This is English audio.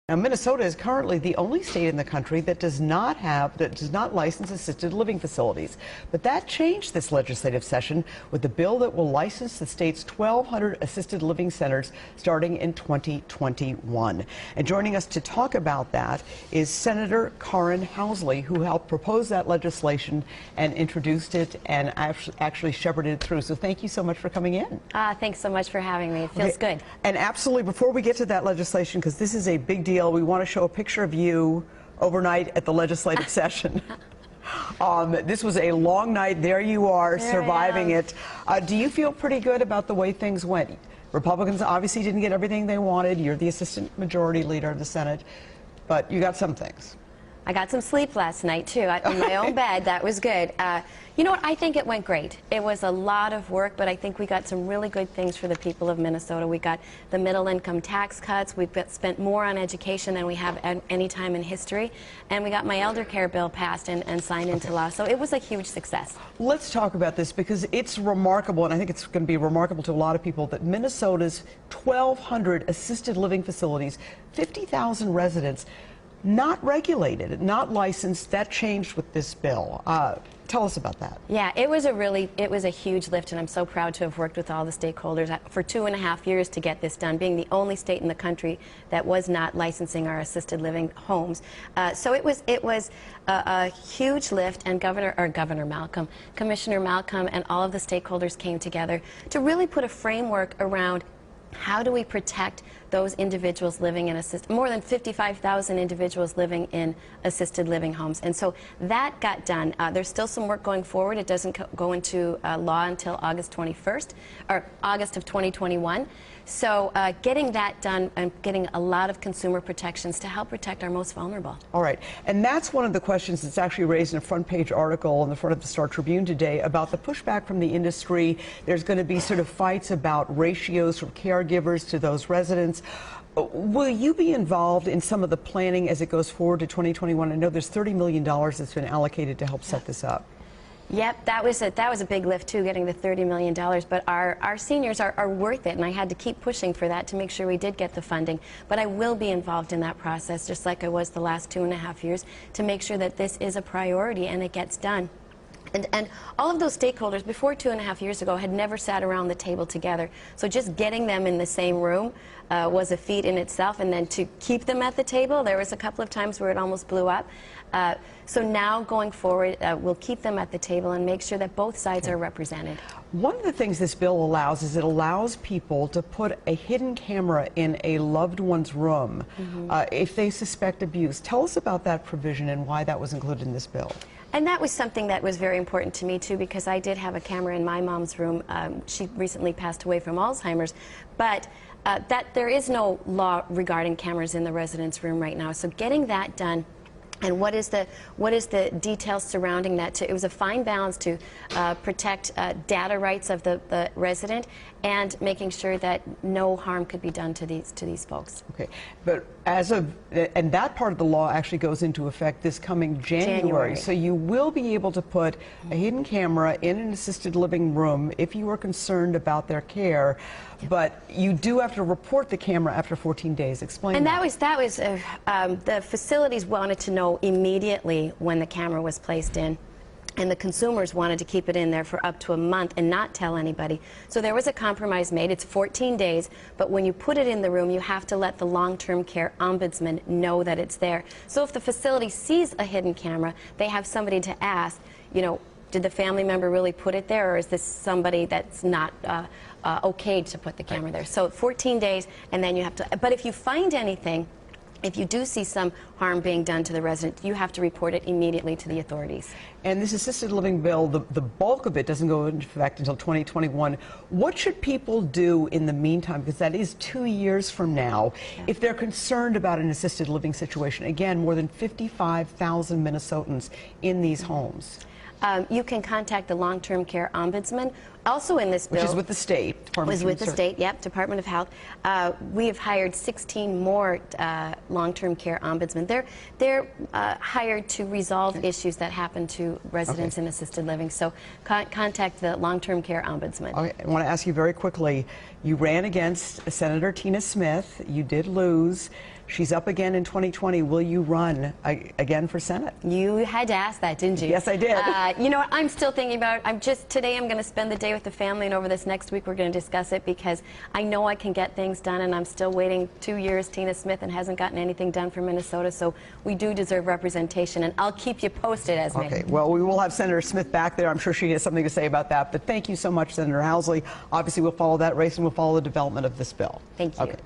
Now, Minnesota is currently the only state in the country that does not license assisted living facilities. But that changed this legislative session with the bill that will license the state's 1,200 assisted living centers starting in 2021. And joining us to talk about that is Senator Karin Housley, who helped propose that legislation and introduced it and actually shepherded it through. So thank you so much for coming in. Thanks so much for having me. It feels good. And absolutely, before we get to that legislation, because this is a big deal, we want to show a picture of you overnight at the legislative session. This was a long night. There you are, surviving it. Do you feel pretty good about the way things went? Republicans obviously didn't get everything they wanted. You're the assistant majority leader of the Senate, but you got some things. I got some sleep last night, too, in my own bed. That was good. You know what? I think it went great. It was a lot of work, but I think we got some really good things for the people of Minnesota. We got the middle-income tax cuts. We've spent more on education than we have at any time in history. And we got my elder care bill passed and signed into law. So it was a huge success. Let's talk about this, because it's remarkable, and I think it's going to be remarkable to a lot of people, that Minnesota's 1,200 assisted living facilities, 50,000 residents, not regulated, not licensed. That changed with this bill. Tell us about that. Yeah, it was a huge lift, and I'm so proud to have worked with all the stakeholders for 2.5 years to get this done, being the only state in the country that was not licensing our assisted living homes. So it was a huge lift, and Commissioner Malcolm and all of the stakeholders came together to really put a framework around how do we protect those individuals living in more than 55,000 individuals living in assisted living homes. And so that got done. There's still some work going forward. It doesn't go into law until August 21st, or August of 2021. So getting that done and getting a lot of consumer protections to help protect our most vulnerable. All right. And that's one of the questions that's actually raised in a front page article on the front of the Star Tribune today about the pushback from the industry. There's going to be sort of fights about ratios from caregivers to those residents. Will you be involved in some of the planning as it goes forward to 2021? I know there's $30 million that's been allocated to help set this up. Yep, that was a big lift too, getting the $30 million. But our seniors are worth it, and I had to keep pushing for that to make sure we did get the funding. But I will be involved in that process, just like I was the last 2.5 years, to make sure that this is a priority and it gets done. And all of those stakeholders before 2.5 years ago had never sat around the table together. So just getting them in the same room was a feat in itself. And then to keep them at the table, there was a couple of times where it almost blew up. So now going forward, we'll keep them at the table and make sure that both sides are represented. One of the things this bill allows is it allows people to put a hidden camera in a loved one's room if they suspect abuse. Tell us about that provision and why that was included in this bill. And that was something that was very important to me, too, because I did have a camera in my mom's room. She recently passed away from Alzheimer's. But that there is no law regarding cameras in the residence room right now. So getting that done, and what is the details surrounding that? It was a fine balance to protect data rights of the resident and making sure that no harm could be done to these folks. Okay, but and that part of the law actually goes into effect this coming January. So you will be able to put a hidden camera in an assisted living room if you are concerned about their care, but you do have to report the camera after 14 days. Explain. And that was the facilities wanted to know immediately when the camera was placed in, and the consumers wanted to keep it in there for up to a month and not tell anybody. So there was a compromise made. It's 14 days, but when you put it in the room, you have to let the long-term care ombudsman know that it's there. So if the facility sees a hidden camera, they have somebody to ask, you know, did the family member really put it there, or is this somebody that's not okay to put the camera there? So 14 days, and then you have to, but if you find anything, if you do see some harm being done to the resident, you have to report it immediately to the authorities. And this assisted living bill, the bulk of it doesn't go into effect until 2021. What should people do in the meantime, because that is 2 years from now, if they're concerned about an assisted living situation? Again, more than 55,000 Minnesotans in these homes. You can contact the long-term care ombudsman. Also in this bill, which is with the state. Yep, Department of Health. We have hired 16 more long-term care ombudsmen. They're hired to resolve issues that happen to residents in assisted living. So contact the long-term care ombudsman. Okay, I want to ask you very quickly. You ran against Senator Tina Smith. You did lose. She's up again in 2020. Will you run again for Senate? You had to ask that, didn't you? Yes, I did. You know what? I'm still thinking about it. Today I'm going to spend the day with the family, and over this next week we're going to discuss it because I know I can get things done, and I'm still waiting 2 years. Tina Smith and hasn't gotten anything done for Minnesota, so we do deserve representation, and I'll keep you posted, Esme. Okay, well, we will have Senator Smith back there. I'm sure she has something to say about that. But thank you so much, Senator Housley. Obviously, we'll follow that race and we'll follow the development of this bill. Thank you. Okay.